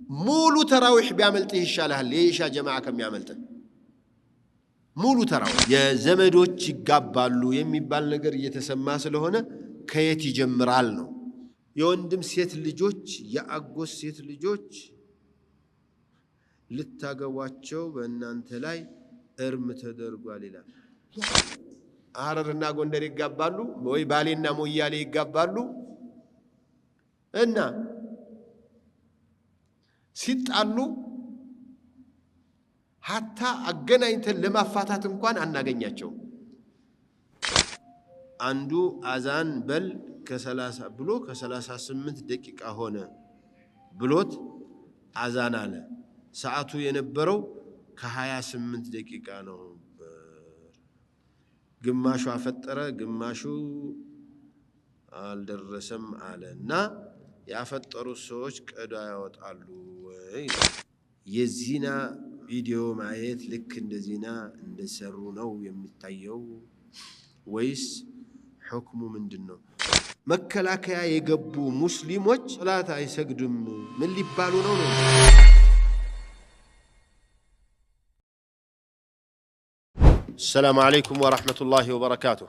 ሙሉ ተራዊህ ቢያመልጥህ ይሻላል የኢሻ ጀማዓ ከሚያመልጥህ ሙሉ ተራዊህ የዘመዶች ይጋባሉ የሚባል ነገር እየተሰማ ስለሆነ ከየት ይጀምራል ነው የወንድም ሴት ልጆች የአጎት ሴት ልጆች ልታገቧቸው በእናንተ ላይ እርም ተደርጓል ይላል ሐረርና ጎንደር ይጋባሉ ወይ ባሌና ሞያሌ ይጋባሉ እና ሲጣሉ ሐታ አገናኝተን ለማፋታት እንኳን አናገኛቸው አንዱ አዛን በል ከ30 ብሎ ከ38 ደቂቃ ሆነ ብሎት አዛን አለ ሰዓቱ የነበረው ከ28 ደቂቃ ነው ግማሹ አፈጠረ ግማሹ አልደረሰም አለና ያፈጠሩ ሰዎች ቀዳ ያወጣሉ ወይ የዚና ቪዲዮ ማየት ልክ እንደዚና እንደሰሩ ነው የሚታየው ወይስ ሁክሙ ምንድነው መከላከያ የገቡ ሙስሊሞች ሶላት አይሰግዱም ምን ሊባሉ ነው السلام عليكم ورحمة الله وبركاته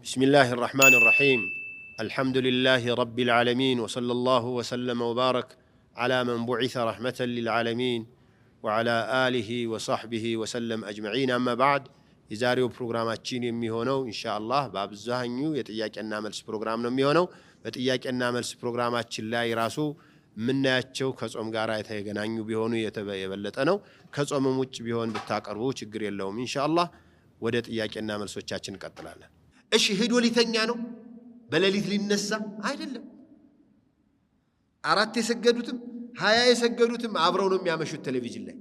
بسم الله الرحمن الرحيم الحمد لله رب العالمين وصلى الله وسلم وبارك على من بعث رحمة للعالمين وعلى آله وصحبه وسلم أجمعين أما بعد يزاريو برنامجين يميهونو إن شاء الله باب الزهنيو يتياكنا ملس برنامج يميهونو يتياكنا ملس برنامجين لا يراسو ምናያቸው ከጾም ጋር የተገናኙ ቢሆኑ የተበለጠ ነው ከጾምም ውጭ ቢሆን ብታቀርቡ ችግር የለውም ኢንሻአላህ ወደ ጥያቄና መልሶቻችን እንቀጥላለን እሺ ሄዶ ሊተኛ ነው በሌሊት ሊነሳ አይደለም አራት የሰገዱትም 20 የሰገዱትም አብረው ነው የሚያመሹት ቴሌቪዥን ላይ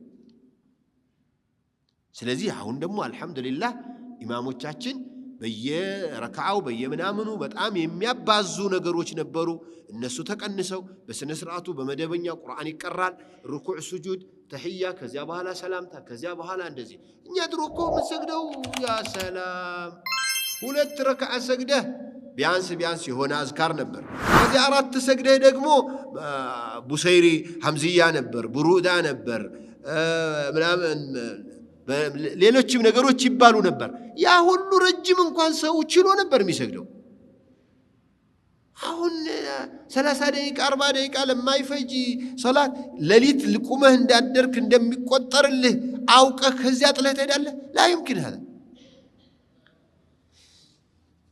ስለዚህ አሁን ደግሞ አልহামዱሊላህ ኢማሞቻችን በየረካዓው በየምናምኑ በጣም የሚያባዙ ነገሮች ነበሩ እነሱ ተቀንሰው በስነ ስርዓቱ በመደበኛ ቁርአን ይቀራል ሩኩዕ ሱጁድ ተህያ ከዚያ በኋላ ሰላምታ ከዚያ በኋላ እንደዚህ እኛ ድሮኮ መስገደው ያ ሰላም ሁለት ረካዓ ሰግደህ ቢያንስ የሆነ አዝካር ነበር ከዚያ አራት ሰግደህ ደግሞ ቡሰይሪ ሐምዚያ ነበር ቡሩዳ ነበር ምናምን ሌሎችም ነገሮች ይባሉ ነበር ያ ሁሉ ረጅም እንኳን ሰው ችሎ ነበር የሚሰግደው አሁን 30 ደቂቃ 40 ደቂቃ ለማይፈጂ ሶላት ለሊት ልቁመህ እንዳደርክ እንደሚቆጠርልህ አውቀህ ከዚያ ጥለህ ትሄዳለህ لا يمكن هذا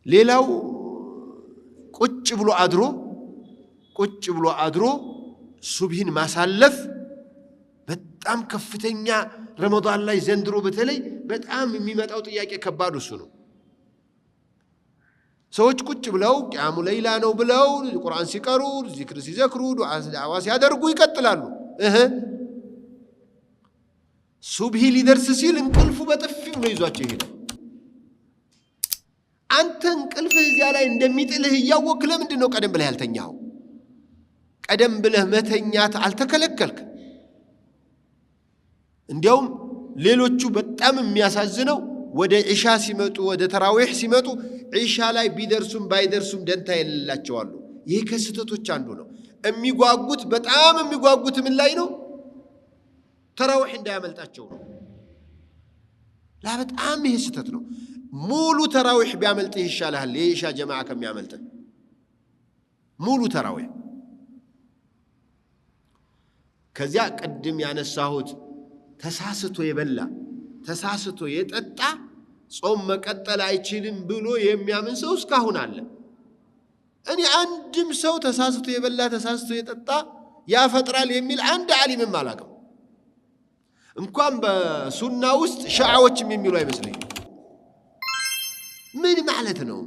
ሌላው ቁጭ ብሎ አድሮ ሱብሂን ማሳለፍ በጣም ከፍተኛ ረመዳን ላይ ዘንድሮ በተለይ በጣም የሚመጣው ጥያቄ ከባድ እሱ ነው ሰዎች ቁጭ ብለው ቂያሙ ለይላ ነው ብለው ቁርአን ሲቀሩ ዚክር ሲዘክሩ ዱዓ ሲያደርጉ ይቀጥላሉ ሱብሂ ሊደርስ ሲል እንቅልፉ በጥፊ ብሎ ይዟቸው ይሄዳል አንተ እንቅልፍ እዚያ ላይ እንደሚጥልህ እያወቅህ ለምንድን ነው ቀደም ብለህ ያልተኛው ቀደም ብለህ መተኛት አልተከለከልክ እንዲያውም ሌሎቹ በጣም የሚያሳዝነው ወደ ኢሻ ሲመጡ ወደ ተራዊህ ሲመጡ ኢሻ ላይ ቢደርሱም ባይደርሱም ደንታ የሌላቸው አሉ ይሄ ከስተቶች አንዱ ነው የሚጓጉት በጣም የሚጓጉት ምን ላይ ነው ተራዊህ እንዳያመልጣቸው ነው በጣም ይሄ ስተት ነው ሙሉ ተራዊህ ቢያመልጥህ ይሻላል የኢሻ ጀማዓ ከሚያመልጥህ ሙሉ ተራዊህ ከዚያ ቀድም ያነሳሁት ተሳስቶ የበላ ተሳስቶ የጠጣ ጾም መቀጠል አይችልም ብሎ የሚያምን ሰው እስካሁን አለ እኔ አንድም ሰው ተሳስቶ የበላ ተሳስቶ የጠጣ ያፈጥራል የሚል አንድ ዓሊምም አላውቅም እንኳን በሱና ውስጥ ሻዓዎችም የሚሉ አይመስለኝም ምን ማለት ነው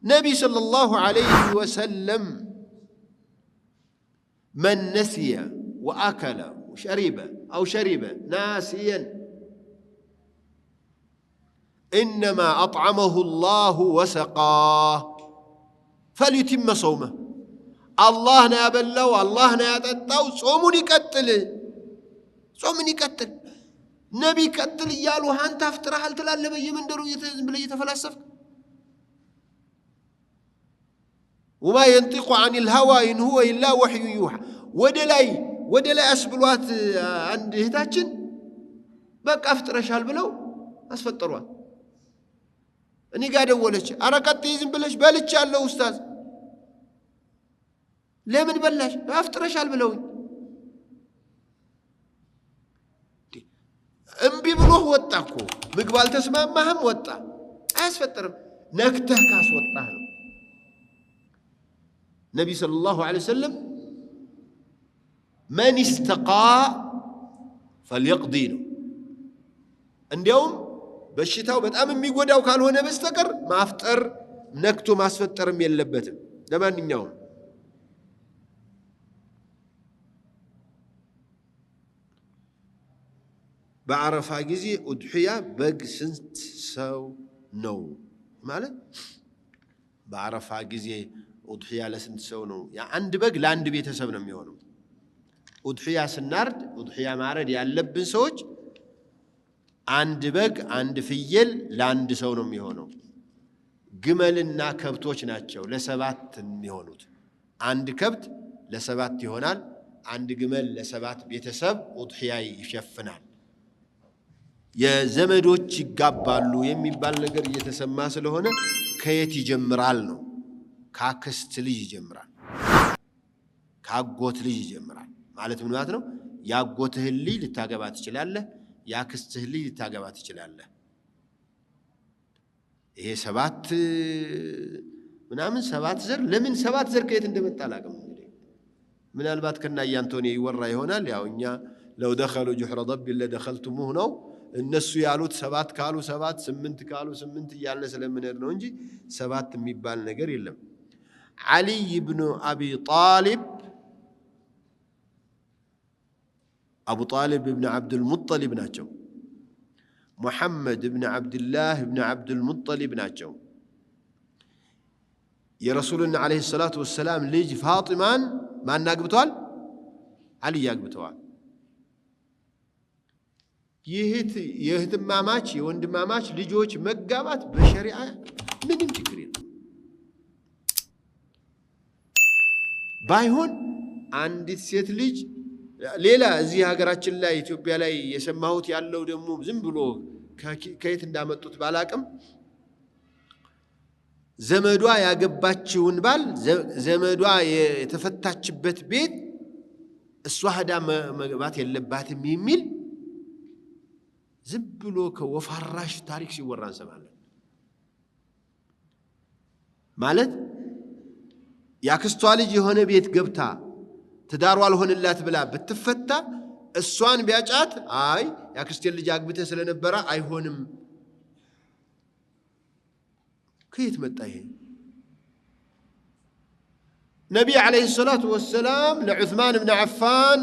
ነብይ ሰለላሁ ዐለይሂ ወሰለም من نسي وأكل وشرب أو شرب ناسيا إنما أطعمه الله وسقاه فليتم صومه الله نابلو الله ناتتاو صومني قتل نبي قتل يالو هانت افترح هل تلال لبي من درو بلي يتفلسف وما ينطق عن الهوى إن هو إلا وحي يوحى ወደ ላይ አስብሏት አንድ እህታችን በቃ አፍጥረሻል ብለው አስፈጠሯት። እኔ ጋር ደወለች። ኧረ ቀጥይ ዝም ብለሽ በልቻለሁ ኡስታዝ። ለምን በላሽ? አፍጥረሻል ብለውኝ። እምቢ ብሎ ወጣ እኮ ምግብ አልተስማማህም ወጣ። አያስፈጥርም። ነክተህ ካስወጣህ ነው። ነቢ ሰለላሁ ዐለይሂ ወሰለም መን ኢስተቃ ፈልየቅዲ ነው። እንዲያውም በሽታው በጣም የሚጎዳው ካልሆነ በስተቀር ማፍጠር ነክቶ ማስፈጠርም የለበትም። ለማንኛውም በዓረፋ ጊዜ ኡድሕያ በግ ስንት ሰው ነው ማለት? በዓረፋ ጊዜ ኡድሕያ ለስንት ሰው ነው? አንድ በግ ለአንድ ቤተሰብ ነው የሚሆነው። ኡድሕያ ስናርድ ኡድሕያ ማረድ ያለብን ሰዎች አንድ በግ አንድ ፍየል ለአንድ ሰው ነው የሚሆነው። ግመልና ከብቶች ናቸው ለሰባት የሚሆኑት። አንድ ከብት ለሰባት ይሆናል። አንድ ግመል ለሰባት ቤተሰብ ኡድሕያ ይሸፍናል። የዘመዶች ይጋባሉ የሚባል ነገር እየተሰማ ስለሆነ ከየት ይጀምራል ነው? ካክስት ልጅ ይጀምራል። ካጎት ልጅ ይጀምራል ማለት ምን ማለት ነው? ያጎትህን ልጅ ልታገባ ትችላለህ። ያክስትህ ልጅ ልታገባ ትችላለህ። ይሄ ሰባት ምናምን ሰባት ዘር ለምን ሰባት ዘር ከየት እንደመጣ አላውቅም። እንግዲህ ምናልባት ከናያ አንቶኒ ይወራ ይሆናል። ያው እኛ ለው ደኸሉ ጁሕረ ضب ለደኸልቱሙህ ነው። እነሱ ያሉት ሰባት ካሉ ሰባት፣ ስምንት ካሉ ስምንት እያልን ስለምንሄድ ነው እንጂ ሰባት የሚባል ነገር የለም። ዓሊይ ብኑ አቢ ጣሊብ አቡ ጣሊብ ብን ዓብዱልሙጠሊብ ናቸው። ሙሐመድ ብን ዓብድላህ ብን ዓብዱልሙጠሊብ ናቸው። የረሱልን ዓለይሂ ሰላቱ ወሰላም ልጅ ፋጢማን ማን አግብተዋል? ዓሊይ አግብተዋል። የእህትማማች የወንድማማች ልጆች መጋባት በሸሪዓ ምንም ችግር የለም። ባይሆን አንዲት ሴት ልጅ ሌላ እዚህ ሀገራችን ላይ ኢትዮጵያ ላይ የሰማሁት ያለው ደግሞ ዝም ብሎ ከየት እንዳመጡት ባላቅም ዘመዷ ያገባችውን ባል ዘመዷ የተፈታችበት ቤት እሷ ሄዳ መግባት የለባትም የሚል ዝም ብሎ ከወፋራሽ ታሪክ ሲወራ እንሰማለን። ማለት ያክስቷ ልጅ የሆነ ቤት ገብታ ትዳሯ አልሆንላት ብላ ብትፈታ እሷን ቢያጫት አይ ያክስቴን ልጅ አግብተህ ስለነበረ አይሆንም። ከየት መጣ ይሄ? ነቢ ዓለይሂ ሰላቱ ወሰላም ለዑስማን ብን ዓፋን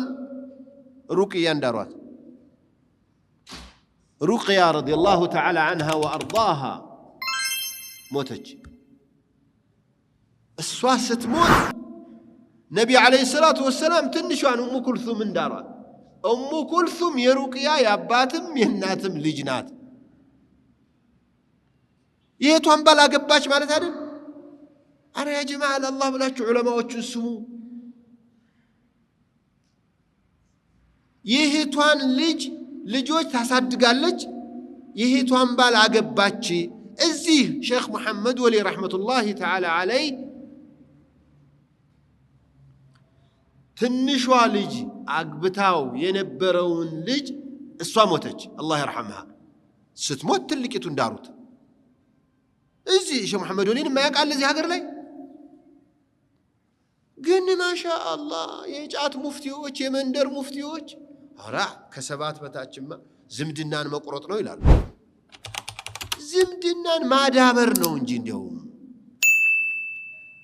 ሩቅያ እንዳሯት ሩቅያ ረዲየላሁ ተዓላ ዐንሃ ወአርዳሃ ሞተች። እሷ ስትሞት ነቢ ዓለይሂ ሰላቱ ወሰላም ትንሿን እሙ ኩልሱም እንዳሯት። እሙ ኩልሱም የሩቅያ የአባትም የእናትም ልጅ ናት። የቷን ባል አገባች ማለት አይደል? አረ ያ ጀማዓ ለአላህ ብላችሁ ዑለማዎቹን ስሙ። የቷን ልጆች ታሳድጋለች። የቷን ባል አገባች። እዚህ ሼኽ መሐመድ ወሊ ረሕመቱላሂ ተዓላ ዐለይህ ትንሿ ልጅ አግብታው የነበረውን ልጅ እሷ ሞተች፣ አላህ ይርሐምሃ። ስትሞት ትልቂቱን ዳሩት። እዚህ ሼኽ መሐመድ ወሊን የማያውቃል እዚህ ሀገር ላይ ግን ማሻአላህ የጫት ሙፍቲዎች የመንደር ሙፍቲዎች አራ ከሰባት በታችማ ዝምድናን መቁረጥ ነው ይላሉ። ዝምድናን ማዳበር ነው እንጂ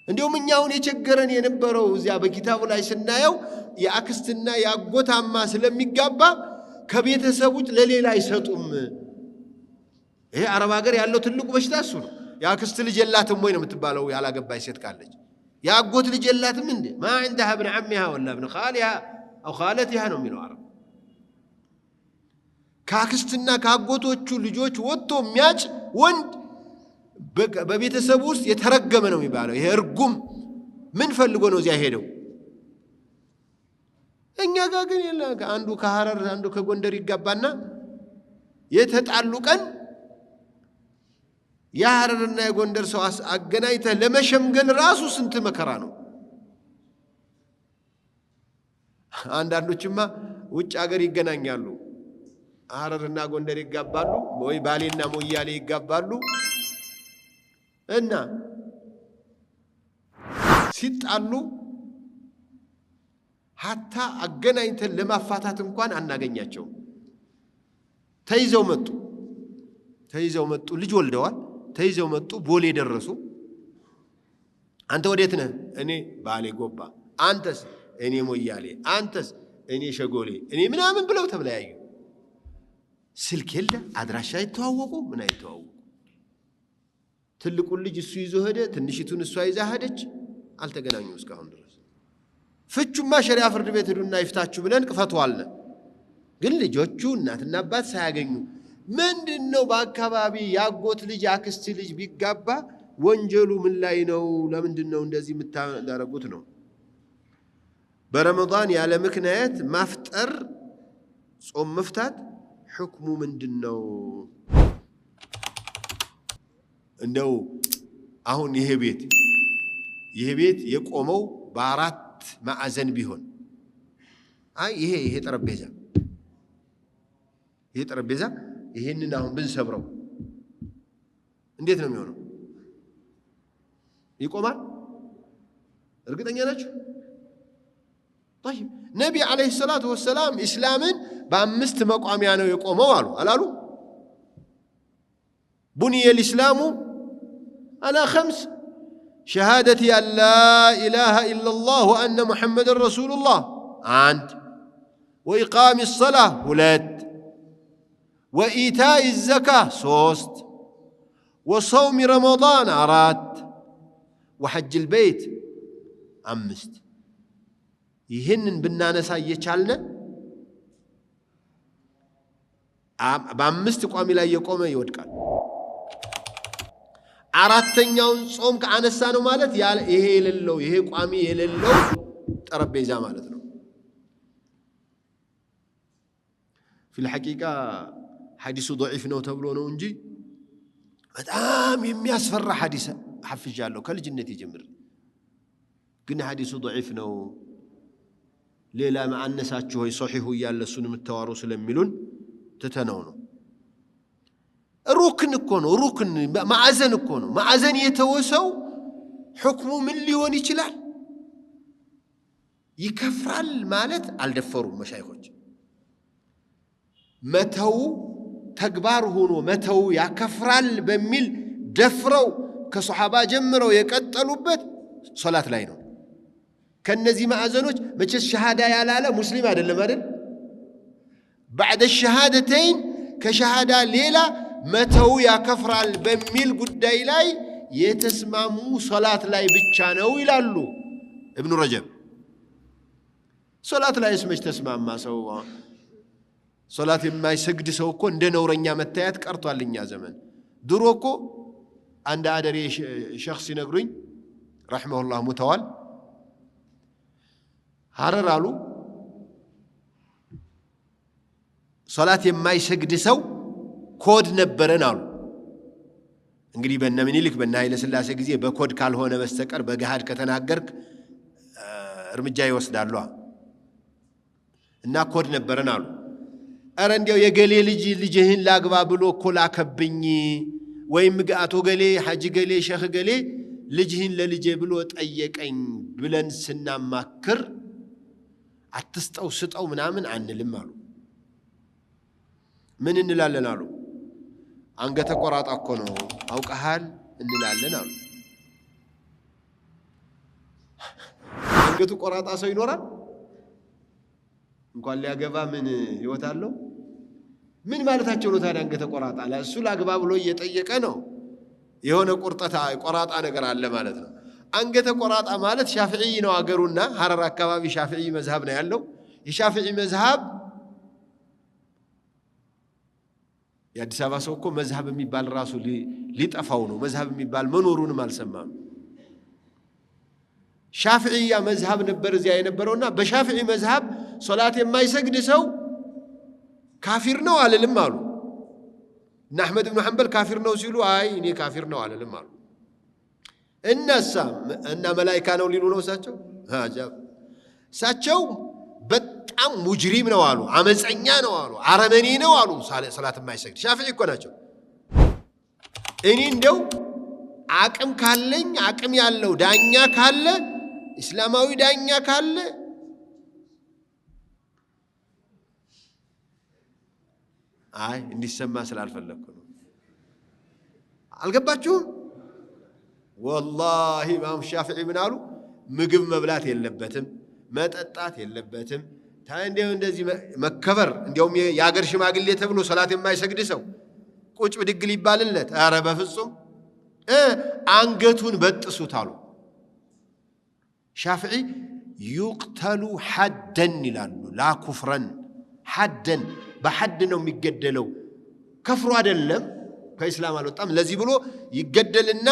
እንዲያውም እኛውን የቸገረን የነበረው እዚያ በኪታቡ ላይ ስናየው የአክስትና የአጎታማ ስለሚጋባ ከቤተሰቦች ለሌላ አይሰጡም። ይሄ አረብ ሀገር ያለው ትልቁ በሽታ እሱ ነው። የአክስት ልጅ የላትም ወይ ነው የምትባለው ያላገባች ሴት ካለች። የአጎት ልጅ የላትም እንዴ? ማ عندها ابن عمها ولا ابن خالها او خالتها ነው የሚለው አረብ። ከአክስትና ከአጎቶቹ ልጆች ወጥቶ የሚያጭ ወንድ በቤተሰቡ ውስጥ የተረገመ ነው የሚባለው። ይሄ እርጉም ምን ፈልጎ ነው እዚያ ሄደው? እኛ ጋር ግን የለ አንዱ ከሐረር አንዱ ከጎንደር ይጋባና የተጣሉ ቀን የሐረርና የጎንደር ሰው አገናኝተህ ለመሸምገል ራሱ ስንት መከራ ነው። አንዳንዶችማ ውጭ ሀገር ይገናኛሉ። ሐረርና ጎንደር ይጋባሉ ወይ ባሌና ሞያሌ ይጋባሉ እና ሲጣሉ ሀታ አገናኝተን ለማፋታት እንኳን አናገኛቸው። ተይዘው መጡ ልጅ ወልደዋል። ተይዘው መጡ ቦሌ ደረሱ። አንተ ወዴት ነህ? እኔ ባሌ ጎባ። አንተስ? እኔ ሞያሌ። አንተስ? እኔ ሸጎሌ። እኔ ምናምን ብለው ተብለያዩ። ስልክ የለ አድራሻ አይተዋወቁ ምን አይተዋወቁ። ትልቁን ልጅ እሱ ይዞ ሄደ፣ ትንሽቱን እሷ ይዛ ሄደች። አልተገናኙ እስካሁን ድረስ። ፍቹማ ሸሪዓ ፍርድ ቤት ሄዱና ይፍታችሁ ብለን ቅፈቷል። ግን ልጆቹ እናትና አባት ሳያገኙ ምንድነው በአካባቢ ያጎት ልጅ አክስት ልጅ ቢጋባ ወንጀሉ ምን ላይ ነው? ለምንድነው እንደዚህ የምታደርጉት ነው? በረመዳን ያለ ምክንያት ማፍጠር ጾም መፍታት ሕክሙ ምንድነው? እንደው አሁን ይሄ ቤት የቆመው በአራት ማዕዘን ቢሆን ይሄ ጠረጴዛ ይሄንን አሁን ብንሰብረው እንዴት ነው የሚሆነው? ይቆማል? እርግጠኛ ናችሁ? طيب ነቢ አለይሂ ሰላቱ ወሰላም እስላምን በአምስት መቋሚያ ነው የቆመው አላሉ? ቡኒየ الاسلام على 5 شهادة أن لا إله إلا الله وأن محمد رسول الله 1 وإقام الصلاة 2 وإيتاء الزكاة 3 وصوم رمضان 4 وحج البيت 5 ይህንን ብናነሳ እየቻልን በአምስት ቋሚ ላይ የቆመ ይወድቃል። አራተኛውን ጾም ከአነሳ ነው ማለት ይሄ የሌለው ይሄ ቋሚ የሌለው ጠረጴዛ ማለት ነው። في الحقيقة حديث ضعيف ነው ተብሎ ነው እንጂ በጣም የሚያስፈራ ሐዲስ ሐፍጃለሁ ከልጅነቴ ጀምሮ። ግን ሐዲሱ ضعيف ነው። ሌላ ማአነሳችሁ ሆይ ሶሒሁ ያለ እሱን የምታዋሩ ስለሚሉን ተተነው ነው። ሩክን እኮ ነው። ሩክን ማዕዘን እኮ ነው። ማዕዘን የተወሰው ሕክሙ ምን ሊሆን ይችላል? ይከፍራል ማለት አልደፈሩም መሻይኾች። መተው ተግባር ሆኖ መተው ያከፍራል በሚል ደፍረው ከሱሐባ ጀምረው የቀጠሉበት ሶላት ላይ ነው። ከነዚህ ማዕዘኖች መቼስ ሸሃዳ ያላለ ሙስሊም አይደለም አይደል? بعد الشهادتين ከሸሃዳ ሌላ መተው ያከፍራል በሚል ጉዳይ ላይ የተስማሙ ሶላት ላይ ብቻ ነው ይላሉ ኢብኑ ረጀብ። ሶላት ላይ እስመች ተስማማ ሰው? ሶላት የማይሰግድ ሰው እኮ እንደ ነውረኛ መታየት ቀርቷልኛ ዘመን። ድሮ እኮ አንድ አደሬ ሸኽስ ሲነግሩኝ ረሂመሁላህ ሙተዋል ሐረር አሉ ሶላት የማይሰግድ ሰው ኮድ ነበረን አሉ። እንግዲህ በእነ ምኒልክ በእነ ኃይለ ሥላሴ ጊዜ በኮድ ካልሆነ በስተቀር በገሃድ ከተናገርክ እርምጃ ይወስዳሉ እና ኮድ ነበረን አሉ። ኧረ እንዲያው የገሌ ልጅህን ላግባ ብሎ እኮ ላከብኝ ወይም አቶ ገሌ ሐጂ ገሌ ሸኽ ገሌ ልጅህን ለልጄ ብሎ ጠየቀኝ ብለን ስናማክር አትስጠው ስጠው ምናምን አንልም አሉ። ምን እንላለን አሉ? አንገተ ቆራጣ እኮ ነው አውቀሃል እንላለን አሉ። አንገቱ ቆራጣ ሰው ይኖራል? እንኳን ሊያገባ ምን ህይወት አለው? ምን ማለታቸው ነው ታዲያ? አንገተ ቆራጣ ለእሱ ላግባ ብሎ እየጠየቀ ነው። የሆነ ቆራጣ ነገር አለ ማለት ነው። አንገተ ቆራጣ ማለት ሻፊዒ ነው አገሩና ሐረር አካባቢ ሻፊዒ መዝሐብ ነው ያለው። የሻፊዒ መዝሐብ የአዲስ አበባ ሰው እኮ መዝሐብ የሚባል ራሱ ሊጠፋው ነው። መዝሐብ የሚባል መኖሩንም አልሰማም። ሻፊዒያ መዝሐብ ነበር እዚያ የነበረውና በሻፊዒ መዝሐብ صلاة ما يسجد سو كافرنا على المالو أحمد بن حنبل كافرنا وسيلو أي إني كافرنا على المالو الناس أن ملائكة نولينو ساتشو ها جاب ساتشو በጣም ሙጅሪም ነው አሉ አመፀኛ ነው አሉ አረመኔ ነው አሉ ሰላት የማይሰግድ ሻፊዒ እኮ ናቸው እኔ እንደው አቅም ካለኝ አቅም ያለው ዳኛ ካለ እስላማዊ ዳኛ ካለ አይ እንዲሰማ ስላልፈለኩ ነው አልገባችሁም ወላሂ ኢማም ሻፊዒ ምን አሉ ምግብ መብላት የለበትም መጠጣት የለበትም ታንዴው እንደዚህ መከበር እንዲያውም ያገር ሽማግሌ ተብሎ ሶላት የማይሰግድ ሰው ቁጭ ብድግ ሊባልለት አረ በፍጹም አንገቱን በጥሱት አሉ ሻፊዒ ይقتሉ ሐደን ይላሉ ላ ኩፍረን ሐደን በሐድ ነው የሚገደለው ከፍሩ አይደለም ከእስላም አልወጣም ለዚህ ብሎ ይገደልና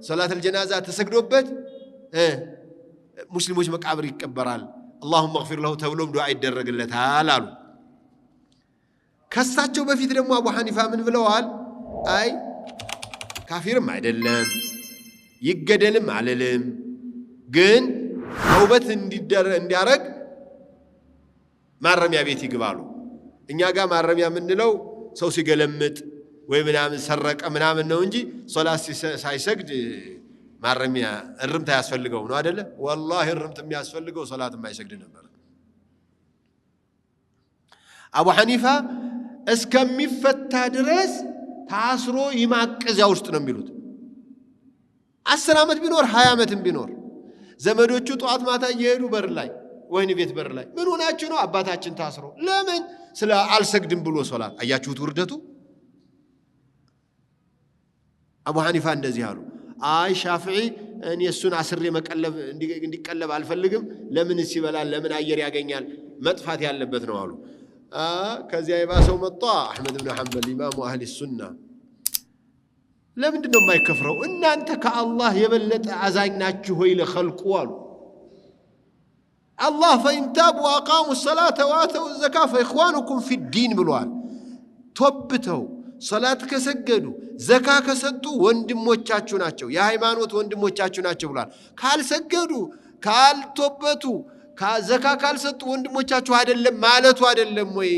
ሶላት الجنازه ተሰግዶበት ሙስሊሞች መቃብር ይቀበራል اللهم اغفر له ተብሎም ዱዓ ይደረግለታል አሉ ከሳቸው በፊት ደግሞ አቡ ሐኒፋ ምን ብለዋል አይ ካፊርም አይደለም ይገደልም አለለም ግን ተውበት እንዲያረግ ማረሚያ ቤት ይግባሉ እኛ ጋር ማረሚያ ምንለው ሰው ሲገለምጥ ወይ ምናምን ሰረቀ ምናምን ነው እንጂ ሶላት ሳይሰግድ ማረሚያ እርምት ያስፈልገው ነው አይደለ والله እርምት የሚያስፈልገው ሶላት የማይሰግድ ነበር አቡ ሐኒፋ እስከሚፈታ ድረስ ታስሮ ይማቀዚያ ውስጥ ነው የሚሉት 10 ዓመት ቢኖር 20 ዓመትም ቢኖር ዘመዶቹ ጧት ማታ እየሄዱ በር ላይ ወይን ቤት በር ላይ ምን ሆናችሁ ነው አባታችን ታስሮ ለምን ስለ አልሰግድም ብሎ ሶላት አያችሁት ውርደቱ አቡ ሐኒፋ እንደዚህ አሉ አይ ሻፊዒ እኔ እሱን አስሬ መቀለብ እንዲቀለብ አልፈልግም ለምን ሲበላል ለምን አየር ያገኛል መጥፋት ያለበት ነው አሉ ከዚያ የባሰው መጣ አህመድ ኢብኑ ሐንበል ኢማሙ አህሊ ሱና ለምንድን ነው የማይከፍረው እናንተ ከአላህ የበለጠ አዛኝ ናችሁ ወይ ለኸልቁ አሉ الله فإن تابوا وأقاموا الصلاة وآتوا الزكاة فإخوانكم في الدين ብሏል توبتوا صلاة كسجدوا زكاة كسدوا ወንድሞቻችሁ ናቸው የሃይማኖት ወንድሞቻችሁ ናቸው ብሏል ካልሰገዱ ካልተወበቱ ዘካ ካልሰጡ ወንድሞቻችሁ አይደለም ማለቱ አይደለም ወይ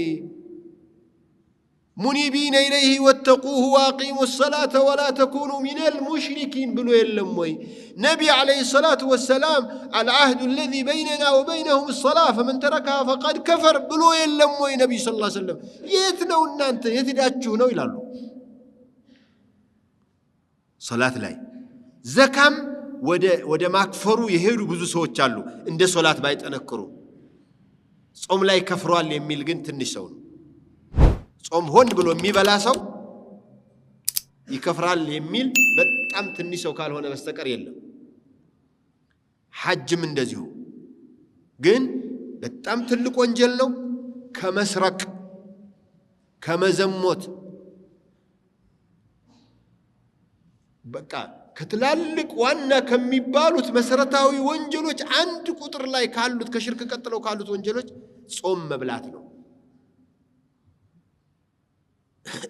منيبين إليه واتقوه وأقيموا الصلاة ولا تكونوا من المشركين بلو يلموي نبي عليه الصلاة والسلام العهد الذي بيننا وبينهم الصلاة فمن تركها فقد كفر بلو يلموي نبي صلى الله عليه وسلم يتنو أنت يتداتشونو يلالو صلاة لاي زكام ወደ ማክፈሩ የሄዱ ብዙ ሰዎች አሉ እንደ ሶላት ባይጠነክሩ ጾም ላይ ከፍሯል የሚል ግን ትንሽ ሰው ነው ጾም ሆን ብሎ የሚበላ ሰው ይከፍራል የሚል በጣም ትንሽ ሰው ካልሆነ በስተቀር የለም ሐጅም እንደዚሁ ግን በጣም ትልቅ ወንጀል ነው ከመስረቅ ከመዘሞት በቃ ከትላልቅ ዋና ከሚባሉት መሰረታዊ ወንጀሎች አንድ ቁጥር ላይ ካሉት ከሽርክ ቀጥለው ካሉት ወንጀሎች ጾም መብላት ነው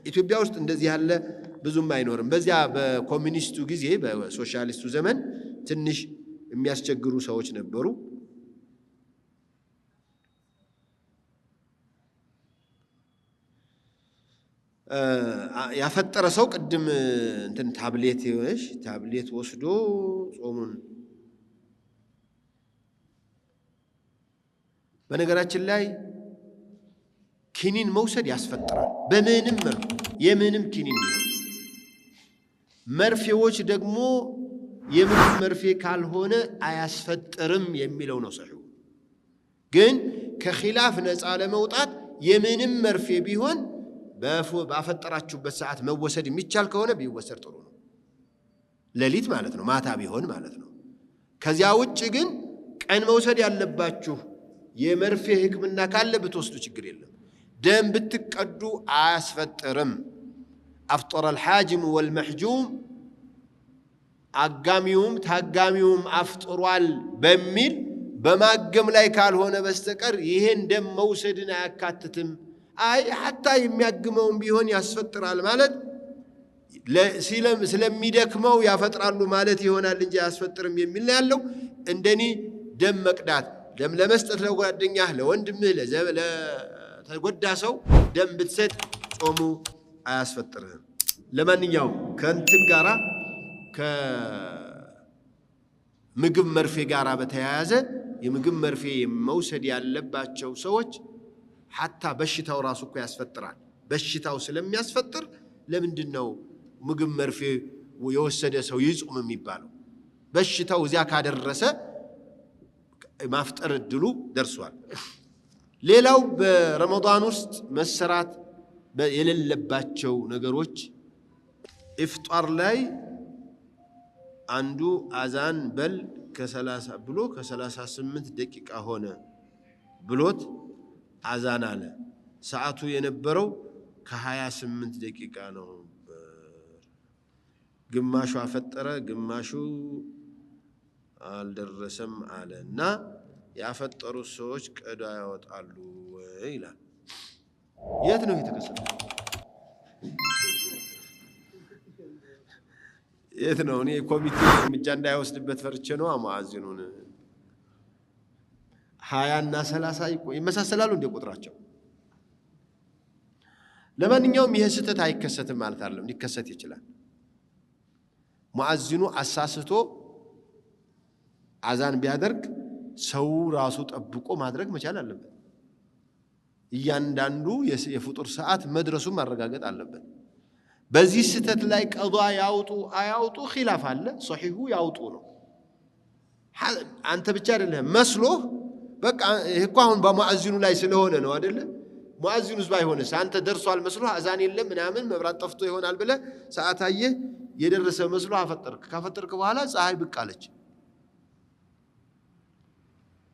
ኢትዮጵያ ውስጥ እንደዚህ ያለ ብዙም አይኖርም በዚያ በኮሙኒስቱ ጊዜ በሶሻሊስቱ ዘመን ትንሽ የሚያስቸግሩ ሰዎች ነበሩ ያፈጠረ ሰው ቅድም እንትን ታብሌት ወስዶ ጾሙን በነገራችን ላይ ኪኒን መውሰድ ያስፈጥራል በምንም መልኩ የምንም ኪኒን መርፌዎች ደግሞ የምንም መርፌ ካልሆነ አያስፈጥርም የሚለው ነው ሰሒሁ ግን ከኺላፍ ነፃ ለመውጣት የምንም መርፌ ቢሆን ባፈጠራችሁበት ሰዓት መወሰድ የሚቻል ከሆነ ቢወሰድ ጥሩ ነው ለሊት ማለት ነው ማታ ቢሆን ማለት ነው ከዚያ ውጭ ግን ቀን መውሰድ ያለባችሁ የመርፌ ህክምና ካለ ብትወስዱ ችግር የለም ደም ብትቀዱ አያስፈጥርም አፍጠረ الحاجم والمحجوم አጋሚውም ታጋሚውም አፍጥሯል በሚል በማገም ላይ ካልሆነ በስተቀር ይሄን ደም መውሰድን አያካትትም። አይ ሐታ የሚያግመውን ቢሆን ያስፈጥራል ማለት ስለሚደክመው ያፈጥራሉ ማለት ይሆናል እንጂ አያስፈጥርም የሚል ነው ያለው። እንደኔ ደም መቅዳት ደም ለመስጠት ለጓደኛህ ለወንድምህ ለተጎዳ ሰው ደም ብትሰጥ ጾሙ አያስፈጥርህም። ለማንኛውም ከእንትን ጋራ ከምግብ መርፌ ጋራ በተያያዘ የምግብ መርፌ መውሰድ ያለባቸው ሰዎች ሐታ በሽታው ራሱ እኮ ያስፈጥራል። በሽታው ስለሚያስፈጥር ለምንድነው ምግብ መርፌ የወሰደ ሰው ይጾም የሚባለው? በሽታው እዚያ ካደረሰ ማፍጠር እድሉ ደርሷል። ሌላው በረመዳን ውስጥ መሰራት የሌለባቸው ነገሮች ኢፍጣር ላይ አንዱ አዛን በል ከ30 ብሎ ከ38 ደቂቃ ሆነ ብሎት አዛን አለ። ሰዓቱ የነበረው ከ28 ደቂቃ ነው። ግማሹ አፈጠረ ግማሹ አልደረሰም አለና ያፈጠሩ ሰዎች ቀዳ ያወጣሉ ይላል። የት ነው የተከሰተው? የት ነው? እኔ ኮሚቴ እርምጃ እንዳይወስድበት ፈርቼ ነው። ሙአዚኑን 20 እና 30 ይመሳሰላሉ እንደ ቁጥራቸው። ለማንኛውም ይሄ ስህተት አይከሰትም ማለት አይደለም፣ ሊከሰት ይችላል። ሙአዚኑ አሳስቶ አዛን ቢያደርግ ሰው ራሱ ጠብቆ ማድረግ መቻል አለበት። እያንዳንዱ የፍጡር ሰዓት መድረሱን ማረጋገጥ አለበት። በዚህ ስህተት ላይ ቀዷ ያውጡ አያውጡ ኺላፍ አለ። ሶሒሁ ያውጡ ነው። አንተ ብቻ አይደለም መስሎህ በቃ እኮ አሁን በሙአዚኑ ላይ ስለሆነ ነው አይደለ? ሙአዚኑስ ባይሆንስ አንተ ደርሷል መስሎህ አዛን የለም ምናምን መብራት ጠፍቶ ይሆናል ብለህ ሰዓት አየህ የደረሰ መስሎህ አፈጠርክ። ካፈጠርክ በኋላ ፀሐይ ብቅ አለች።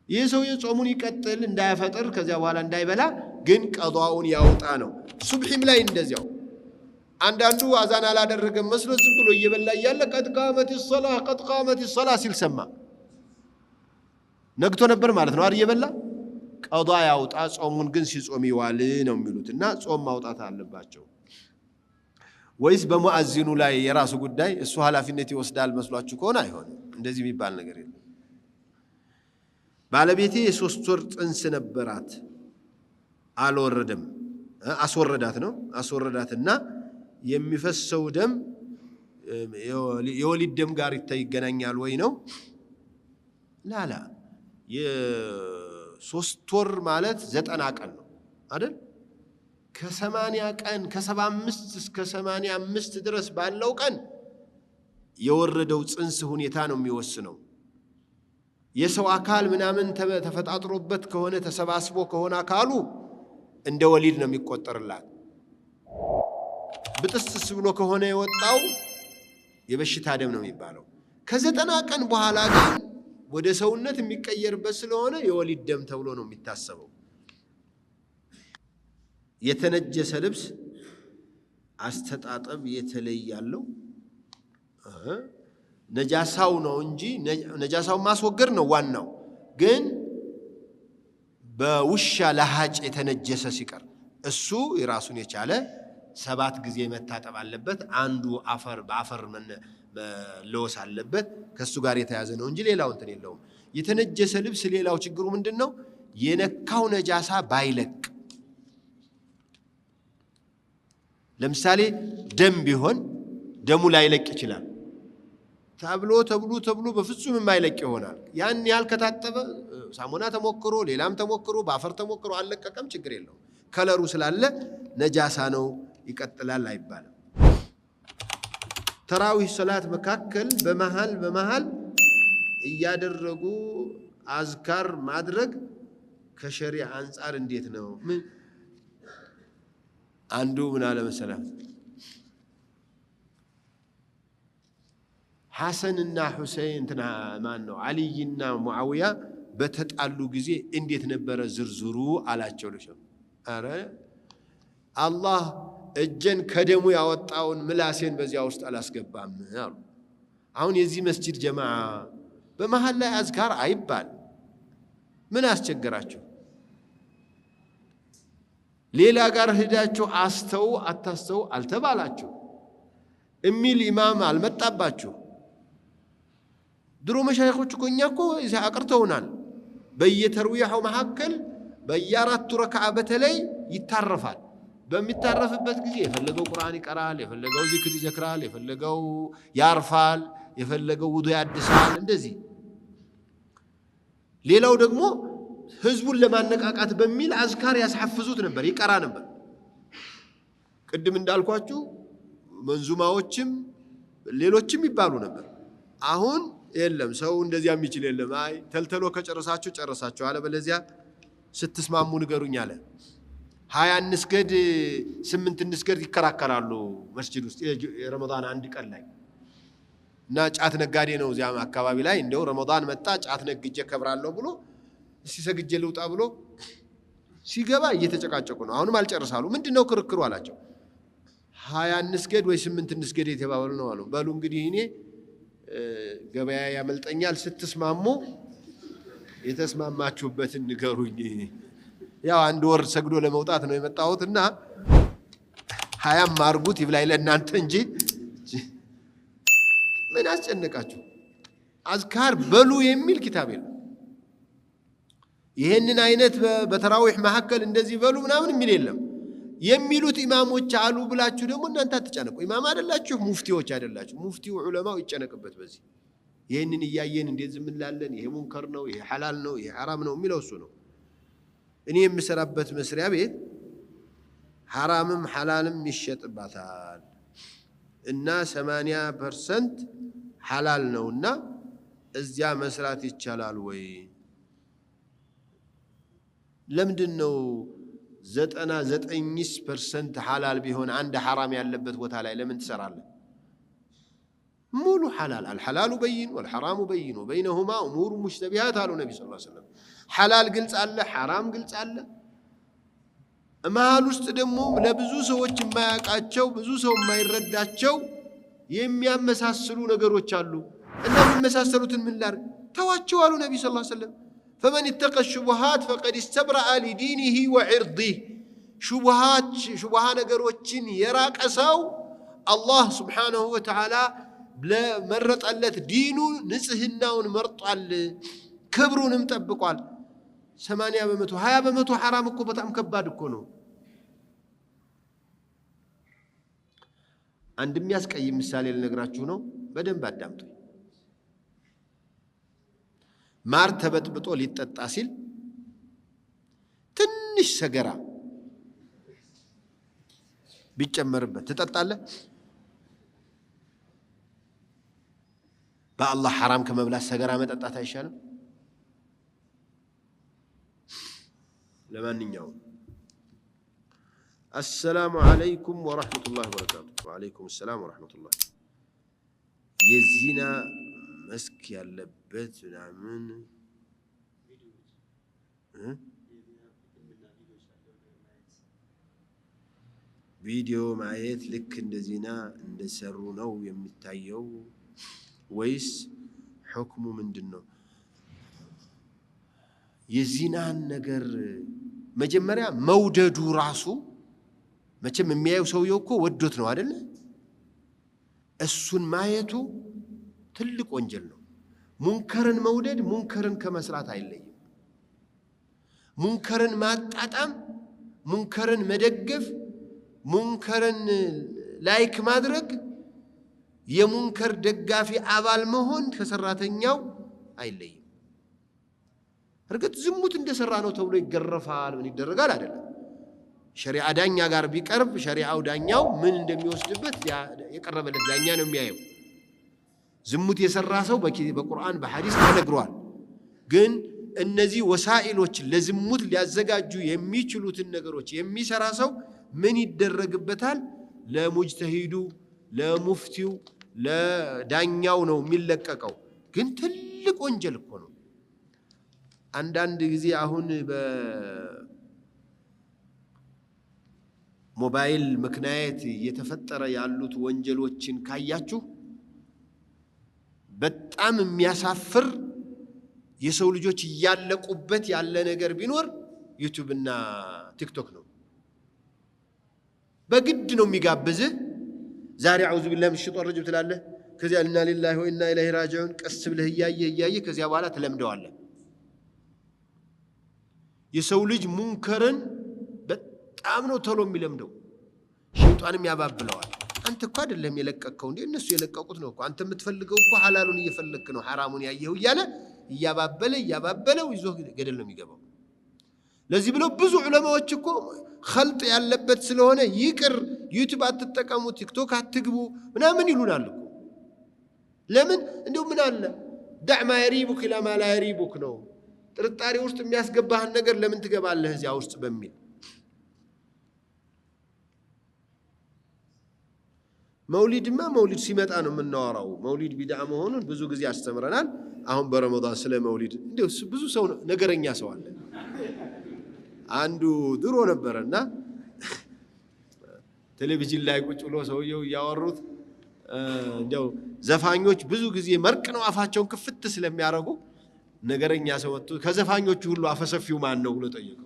ይህ ሰውዬ ጾሙን ይቀጥል እንዳያፈጥር ከዚያ በኋላ እንዳይበላ ግን ቀዷውን ያውጣ ነው። ሱብሒም ላይ እንደዚያው አንዳንዱ አዛን አላደረገም መስሎ ዝም ብሎ እየበላ እያለ ቀድ ቃመት ሶላህ ሲል ሰማ። ነግቶ ነበር ማለት ነው አይደል? እየበላ ቀዷ ያውጣ፣ ጾሙን ግን ሲጾም ይዋል ነው የሚሉትና ጾም ማውጣት አለባቸው። ወይስ በሙአዚኑ ላይ የራሱ ጉዳይ እሱ ኃላፊነት ይወስዳል መስሏችሁ ከሆነ አይሆንም። እንደዚህ የሚባል ነገር የለም። ባለቤቴ የ3 ወር ጽንስ ነበራት፣ አልወረደም። አስወረዳትና የሚፈሰው ደም የወሊድ ደም ጋር ይገናኛል ወይ ነው? ላላ የ3 ወር ማለት 90 ቀን ነው አይደል? ከ80 ቀን ከ75 እስከ 85 ድረስ ባለው ቀን የወረደው ጽንስ ሁኔታ ነው የሚወስነው። የሰው አካል ምናምን ተፈጣጥሮበት ከሆነ ተሰባስቦ ከሆነ አካሉ እንደ ወሊድ ነው የሚቆጠርላት። ብጥስጥስ ብሎ ከሆነ የወጣው የበሽታ ደም ነው የሚባለው። ከ90 ቀን በኋላ ግን ወደ ሰውነት የሚቀየርበት ስለሆነ የወሊድ ደም ተብሎ ነው የሚታሰበው። የተነጀሰ ልብስ አስተጣጠብ የተለያለው ነጃሳው ነው እንጂ ነጃሳው ማስወገድ ነው ዋናው። ግን በውሻ ለሃጭ የተነጀሰ ሲቀር እሱ የራሱን የቻለ 7 ጊዜ መታጠብ አለበት። አንዱ በአፈር መለወስ አለበት። ከሱ ጋር የተያዘ ነው እንጂ ሌላው እንትን የለውም። የተነጀሰ ልብስ ሌላው ችግሩ ምንድነው? የነካው ነጃሳ ባይለቅ። ለምሳሌ ደም ቢሆን ደሙ ላይለቅ ይችላል። ተብሎ በፍጹም የማይለቅ ይሆናል። ያን ያህል ከታጠበ ሳሙና ተሞክሮ ሌላም ተሞክሮ በአፈር ተሞክሮ አልለቀቀም፣ ችግር የለውም። ከለሩ ስላለ ነጃሳ ነው ይቀጥላል አይባልም። ተራዊህ ሶላት መካከል በመሃል እያደረጉ አዝካር ማድረግ ከሸሪዓ አንፃር እንዴት ነው? አንዱ ምን አለ መሰለህ፣ ሐሰንና ሁሰይን አልይና ሙዓዊያ በተጣሉ ጊዜ እንዴት ነበረ ዝርዝሩ አላቸው። አረ አላህ እጀን ከደሙ ያወጣውን ምላሴን በዚያ ውስጥ አላስገባም አሉ። አሁን የዚህ መስጂድ ጀማዓ በመሃል ላይ አዝካር አይባል። ምን አስቸገራችሁ? ሌላ ጋር ሄዳችሁ አስተው አታስተው አልተባላችሁ እሚል ኢማም አልመጣባችሁ። ድሮ መሻይኾች እኮ እኛ እኮ አቅርተውናል። በየተርዊያው መካከል በየአራቱ ረክዓ በተለይ ይታረፋል። በሚታረፍበት ጊዜ የፈለገው ቁርአን ይቀራል፣ የፈለገው ዚክር ይዘክራል፣ የፈለገው ያርፋል፣ የፈለገው ውዱእ ያድሳል። እንደዚህ ሌላው ደግሞ ህዝቡን ለማነቃቃት በሚል አዝካር ያስሐፍዙት ነበር፣ ይቀራ ነበር። ቅድም እንዳልኳችሁ መንዙማዎችም ሌሎችም ይባሉ ነበር። አሁን የለም፣ ሰው እንደዚያ የሚችል የለም። አይ ተልተሎ ከጨረሳችሁ ጨረሳችሁ፣ አለበለዚያ ስትስማሙ ንገሩኝ አለ። 20 እንስገድ 8 እንስገድ ይከራከራሉ መስጂድ ውስጥ የረመዳን አንድ ቀን ላይ እና ጫት ነጋዴ ነው እዚያ አካባቢ ላይ እንደው ረመዳን መጣ ጫት ነግጄ ከብራለሁ ብሎ ሲሰግጄ ልውጣ ብሎ ሲገባ እየተጨቃጨቁ ነው። አሁንም አልጨርሳሉ። ምንድነው ክርክሩ አላቸው። 20 እንስገድ ወይ 8 እንስገድ የተባባሉ ነው አሉ። በሉ እንግዲህ እኔ ገበያ ያመልጠኛል፣ ስትስማሙ የተስማማችሁበትን ንገሩኝ። ያው አንድ ወር ሰግዶ ለመውጣት ነው የመጣሁትና 20 አርጉት ይብላይ ለእናንተ እንጂ ምን አስጨነቃችሁ? አዝካር በሉ የሚል ኪታብ የለም። ይሄንን አይነት በተራዊህ መካከል እንደዚህ በሉ ምናምን የሚል የለም። የሚሉት ኢማሞች አሉ ብላችሁ ደግሞ እናንተ አትጨነቁ። ኢማም አይደላችሁ፣ ሙፍቲዎች አይደላችሁ። ሙፍቲው ዑለማው ይጨነቅበት በዚህ። ይሄንን እያየን እንዴት ዝም እንላለን? ይሄ ሙንከር ነው፣ ይሄ ሐላል ነው፣ ይሄ ሐራም ነው የሚለው እሱ ነው። እኔ የምሰራበት መስሪያ ቤት ሐራምም ሐላልም ይሸጥባታል እና 80% ሐላል ነውና እዚያ መስራት ይቻላል ወይ? ለምንድነው 99% ሐላል ቢሆን አንድ ሐራም ያለበት ቦታ ላይ ለምን ትሰራለህ? ሙሉ ሐላል አልሐላሉ በይን ወልሐራሙ በይን ወበይነሁማ እሙሩ ሙሽተቢሃት አሉ ነቢ ሰለላሁ ዐለይሂ ወሰለም። ሐላል ግልጽ አለ፣ ሐራም ግልጽ አለ። መሃል ውስጥ ደግሞ ለብዙ ሰዎች የማያውቃቸው ብዙ ሰው የማይረዳቸው የሚያመሳስሉ ነገሮች አሉ። እና የሚመሳሰሉትን ምን ላድርግ? ተዋቸው አሉ ነቢ ሰለላሁ ዐለይሂ ወሰለም። فمن اتقى الشبهات فقد استبرأ لدينه وعرضه شبهات ነገሮችን የራቀ ሰው አላህ Subhanahu Wa Ta'ala ለመረጠለት ዲኑ ንጽህናውን መርጧል፣ ክብሩንም ጠብቋል። 80% 20% ሐራም እኮ በጣም ከባድ እኮ ነው። አንድ የሚያስቀይም ምሳሌ ልነግራችሁ ነው፣ በደንብ አዳምጡ። ማር ተበጥብጦ ሊጠጣ ሲል ትንሽ ሰገራ ቢጨመርበት ትጠጣለህ? በአላህ ሐራም ከመብላት ሰገራ መጠጣት አይሻልም? ለማንኛውም السلام عليكم ورحمة الله وبركاته. وعليكم السلام ورحمة الله. የዚና መስክ ያለበት ምናምን ቪዲዮ ማየት ልክ እንደዚና እንደሰሩ ነው የሚታየው ወይስ ሁክሙ ምንድነው? የዚናን ነገር መጀመሪያ መውደዱ ራሱ መቼም የሚያየው ሰውየው እኮ ወዶት ነው አይደል? እሱን ማየቱ ትልቅ ወንጀል ነው። ሙንከርን መውደድ ሙንከርን ከመስራት አይለይም። ሙንከርን ማጣጣም፣ ሙንከርን መደገፍ፣ ሙንከርን ላይክ ማድረግ፣ የሙንከር ደጋፊ አባል መሆን ከሰራተኛው አይለይም። እርግጥ ዝሙት እንደሰራ ነው ተብሎ ይገረፋል፣ ምን ይደረጋል አይደለም። ሸሪዓ ዳኛ ጋር ቢቀርብ ሸሪዓው ዳኛው ምን እንደሚወስድበት የቀረበለት ዳኛ ነው የሚያየው። ዝሙት የሰራ ሰው በቁርአን በሐዲስ ተነግሯል። ግን እነዚህ ወሳኢሎች ለዝሙት ሊያዘጋጁ የሚችሉትን ነገሮች የሚሰራ ሰው ምን ይደረግበታል? ለሙጅተሂዱ፣ ለሙፍቲው፣ ለዳኛው ነው የሚለቀቀው። ግን ትልቅ ወንጀል እኮ ነው። አንዳንድ ጊዜ አሁን በሞባይል ምክንያት እየተፈጠረ ያሉት ወንጀሎችን ካያችሁ በጣም የሚያሳፍር የሰው ልጆች ያለቁበት ያለ ነገር ቢኖር ዩቲዩብ እና ቲክቶክ ነው። በግድ ነው የሚጋብዝህ። ዛሬ አዑዙ ቢላሂ ሚነሽ ሸይጧን ረጂም ትላለህ። ከዚያ ኢና ሊላሂ ወኢና ኢለይሂ ራጂዑን ቀስ ብለህ እያየህ ከዚያ በኋላ ትለምደዋለህ። የሰው ልጅ ሙንከርን በጣም ነው ቶሎ የሚለምደው። ሸይጣንም ያባብለዋል። አንተ እኮ አይደለም የለቀቀው እንዴ እነሱ የለቀቁት ነው እኮ አንተ የምትፈልገው እኮ ሐላሉን እየፈለክ ነው ሐራሙን ያየው እያለ እያባበለው ይዞ ገደል ነው የሚገባው። ለዚህ ብለው ብዙ ዑለማዎች እኮ ኸልጥ ያለበት ስለሆነ ይቅር ዩቲዩብ አትጠቀሙ ቲክቶክ አትግቡ ምናምን ይሉናል እኮ። ለምን እንደው ምን አለ دع ما يريبك الى ما لا يريبك ነው። ጥርጣሬ ውስጥ የሚያስገባህን ነገር ለምን ትገባለህ እዚያ ውስጥ በሚል መውሊድማ መውሊድ ሲመጣ ነው የምናወራው። መውሊድ ቢድዓ መሆኑን ብዙ ጊዜ አስተምረናል። አሁን በረመዳን ስለ መውሊድ እንደው ብዙ ሰው ነገረኛ ሰው አለ። አንዱ ድሮ ነበርና ቴሌቪዥን ላይ ቁጭ ብሎ ሰውየው ያወሩት እንደው ዘፋኞች ብዙ ጊዜ መርቅ ነው አፋቸውን ክፍት ስለሚያረጉ ነገረኛ ሰው ወጥቶ ከዘፋኞቹ ሁሉ አፈሰፊው ማን ነው ብሎ ጠየቀው።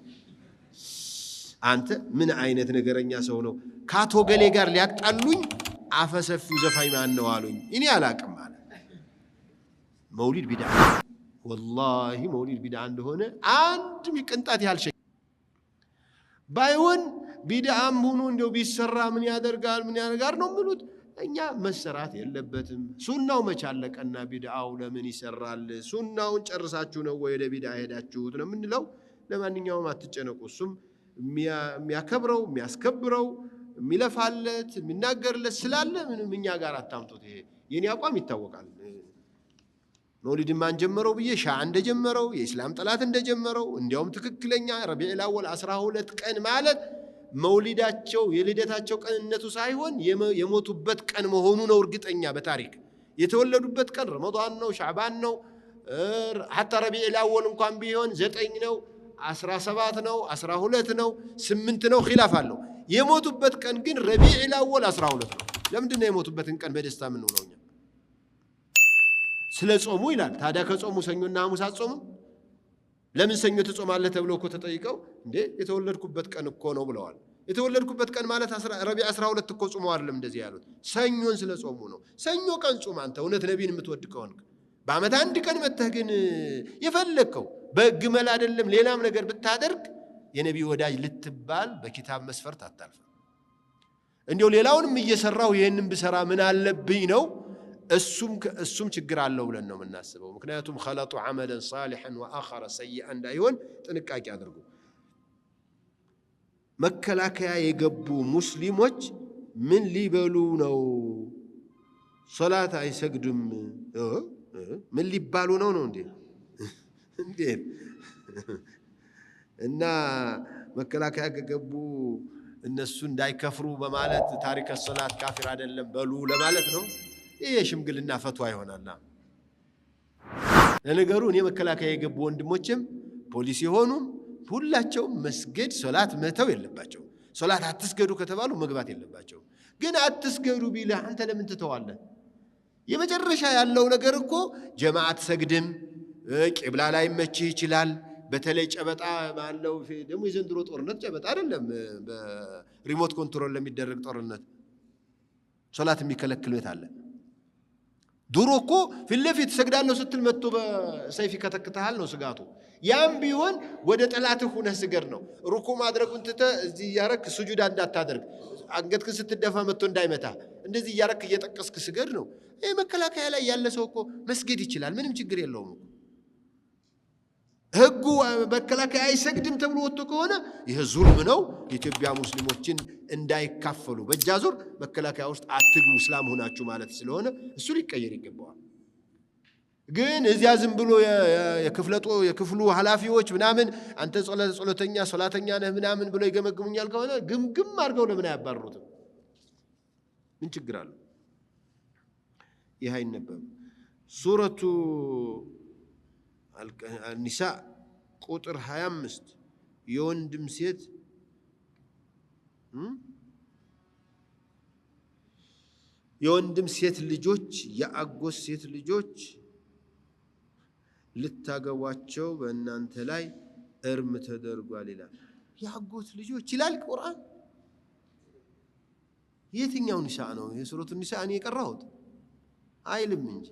አንተ ምን አይነት ነገረኛ ሰው ነው? ካቶ ገሌ ጋር ሊያጣሉኝ አፈሰፊው ዘፋኝ ማን ነው አሉኝ። እኔ አላቅም አለ። መውሊድ ቢድዓ ወላሂ መውሊድ ቢድዓ እንደሆነ አንድ ቅንጣት ያልሸ ባይሆን ቢድዓም ሆኖ እንደው ቢሰራ ምን ያደርጋል ነው የሚሉት። እኛ መሰራት የለበትም። ሱናው መቻለቀና ቢድዓው ለምን ይሰራል? ሱናውን ጨርሳችሁ ነው ወይ ወደ ቢድዓ ሄዳችሁት ነው የምንለው። ለማንኛውም አትጨነቁ። እሱም የሚያከብረው የሚያስከብረው የሚለፋለት የሚናገርለት ስላለ ምንም እኛ ጋር አታምጡት። ይሄ የኔ አቋም ይታወቃል። መውሊድን ማን ጀመረው ብዬ ሻዓ እንደጀመረው የእስላም ጠላት እንደጀመረው እንዲያውም ትክክለኛ ረቢዑል አወል 12 ቀን ማለት መውሊዳቸው የልደታቸው ቀንነቱ ሳይሆን የሞቱበት ቀን መሆኑ ነው። እርግጠኛ በታሪክ የተወለዱበት ቀን ረመዳን ነው፣ ሻዕባን ነው። ሐታ ረቢዑል አወል እንኳን ቢሆን 9 ነው፣ 17 ነው፣ 12 ነው፣ 8 ነው፣ ኺላፍ አለው። የሞቱበት ቀን ግን ረቢዑል አወል 12 ነው። ለምንድን ነው የሞቱበትን ቀን በደስታ የምንውለው? እኛ ስለ ጾሙ ይላል። ታዲያ ከጾሙ ሰኞና ሐሙስ አትጾሙም? ለምን ሰኞ ትጾማለህ ተብለው እኮ ተጠይቀው እንዴ የተወለድኩበት ቀን እኮ ነው ብለዋል። የተወለድኩበት ቀን ማለት ረቢዕ 12 እኮ ጾመው አይደለም እንደዚህ ያሉት፣ ሰኞን ስለ ጾሙ ነው። ሰኞ ቀን ጾም አንተ እውነት ነቢይን የምትወድ ከሆንክ። በዓመት አንድ ቀን መተህ ግን የፈለግከው በግመል አይደለም ሌላም ነገር ብታደርግ የነቢይ ወዳጅ ልትባል በኪታብ መስፈርት አታልፍም። እንዲያው ሌላውንም እየሰራው ይሄንን ብሰራ ምን አለብኝ ነው። እሱም ችግር አለው ብለን ነው የምናስበው። ምክንያቱም خلطوا عملا صالحا واخر سيئا እንዳይሆን ጥንቃቄ አድርጉ። መከላከያ የገቡ ሙስሊሞች ምን ሊበሉ ነው? ሶላት አይሰግዱም ምን ሊባሉ ነው እንዴ? እና መከላከያ ከገቡ እነሱ እንዳይከፍሩ በማለት ታሪክ ሶላት ካፊር አይደለም በሉ ለማለት ነው። ይሄ ሽምግልና ፈትዋ ይሆናልና። ለነገሩ እኔ መከላከያ የገቡ ወንድሞችም ፖሊስ የሆኑም ሁላቸውም መስገድ ሶላት መተው የለባቸው። ሶላት አትስገዱ ከተባሉ መግባት የለባቸው። ግን አትስገዱ ቢልህ አንተ ለምን ትተዋለህ? የመጨረሻ ያለው ነገር እኮ ጀማዓ አትሰግድም፣ ቂብላ ላይ መችህ ይችላል። በተለይ ጨበጣ ባለው ደግሞ የዘንድሮ ጦርነት ጨበጣ አይደለም፣ በሪሞት ኮንትሮል ለሚደረግ ጦርነት ሶላት የሚከለክል ቤት አለ። ድሮ እኮ ፊት ለፊት ሰግዳለሁ ስትል መጥቶ በሰይፍ ከተክተሃል ነው ስጋቱ። ያም ቢሆን ወደ ጠላትህ ሆነህ ስገድ ነው። ሩኩ ማድረጉን ትተህ እዚህ እያረክ ስጁዳ እንዳታደርግ፣ አንገትህን ስትደፋ መጥቶ እንዳይመታ እንደዚህ እያረክ እየጠቀስክ ስገድ ነው። ይሄ መከላከያ ላይ ያለ ሰው እኮ መስገድ ይችላል፣ ምንም ችግር የለውም። ህጉ መከላከያ አይሰግድም ተብሎ ወጥቶ ከሆነ ይሄ ዙልም ነው። የኢትዮጵያ ሙስሊሞችን እንዳይካፈሉ በእጃዙር መከላከያ ውስጥ አትግቡ እስላም ሆናችሁ ማለት ስለሆነ እሱ ሊቀየር ይገባዋል። ግን እዚያ ዝም ብሎ የክፍሉ ኃላፊዎች ምናምን አንተ ጸሎተኛ ሶላተኛ ነህ ምናምን ብሎ ይገመግሙኛል ከሆነ ግምግም አድርገው ለምን አያባርሩትም? ምን ችግር አለው? ይህ አይነበብም። ሱረቱ አልኒሳ ቁጥር 25 የወንድም ሴት ልጆች የአጎት ሴት ልጆች ልታገቧቸው በእናንተ ላይ እርም ተደርጓል ይላል። ያጎት ልጆች ይላል ቁርአን። የትኛው ኒሳ ነው? የሱረቱ ኒሳ እኔ የቀራሁት አይልም እንጂ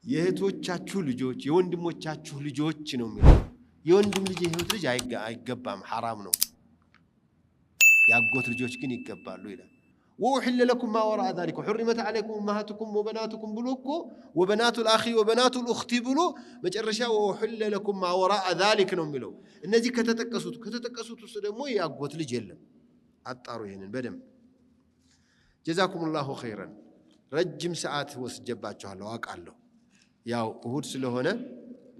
የእህቶቻችሁ ልጆች የወንድሞቻችሁ ልጆች ነው የሚለው። የወንድም ልጅ የእህት ልጅ አይገባም፣ ሐራም ነው። ያጎት ልጆች ግን ይገባሉ ይላል። وأحل لكم ما وراء ذلك وحرمت عليكم أمهاتكم وبناتكم بلوكو وبنات الأخ وبنات الأخت بلو مجرشا وأحل لكم ما وراء ذلك نملو النزي كتتكسوت سدمو ياقوت لي جل أطارو هنا بدم. جزاكم الله خيرا. رجم ساعات وسجباتشو الله واقعلو ያው እሁድ ስለሆነ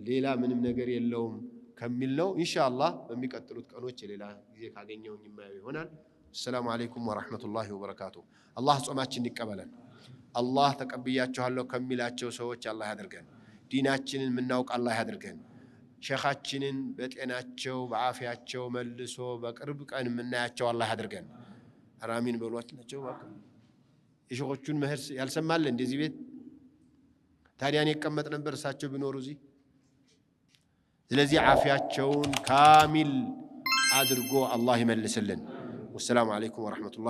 ሌላ ምንም ነገር የለውም ከሚል ነው። ኢንሻአላህ በሚቀጥሉት ቀኖች ሌላ ጊዜ ካገኘውኝ የማየው ይሆናል። السلام عليكم ورحمة الله وبركاته. الله ጾማችን ይቀበለን። አላህ ተቀብያችኋለሁ ከሚላቸው ሰዎች አላህ ያድርገን። ዲናችንን ምናውቅ አላህ ያድርገን። ሸኻችንን በጤናቸው በአፊያቸው መልሶ በቅርብ ቀን ምናያቸው አላህ ያድርገን። አራሚን በሏቸው። የሸኾቹን መህር ያልሰማል እንደዚህ ቤት ታዲያ እኔ እቀመጥ ነበር እሳቸው ቢኖሩ እዚህ። ስለዚህ አፊያቸውን ካሚል አድርጎ አላህ ይመልስልን። والسلام عليكم ورحمة الله.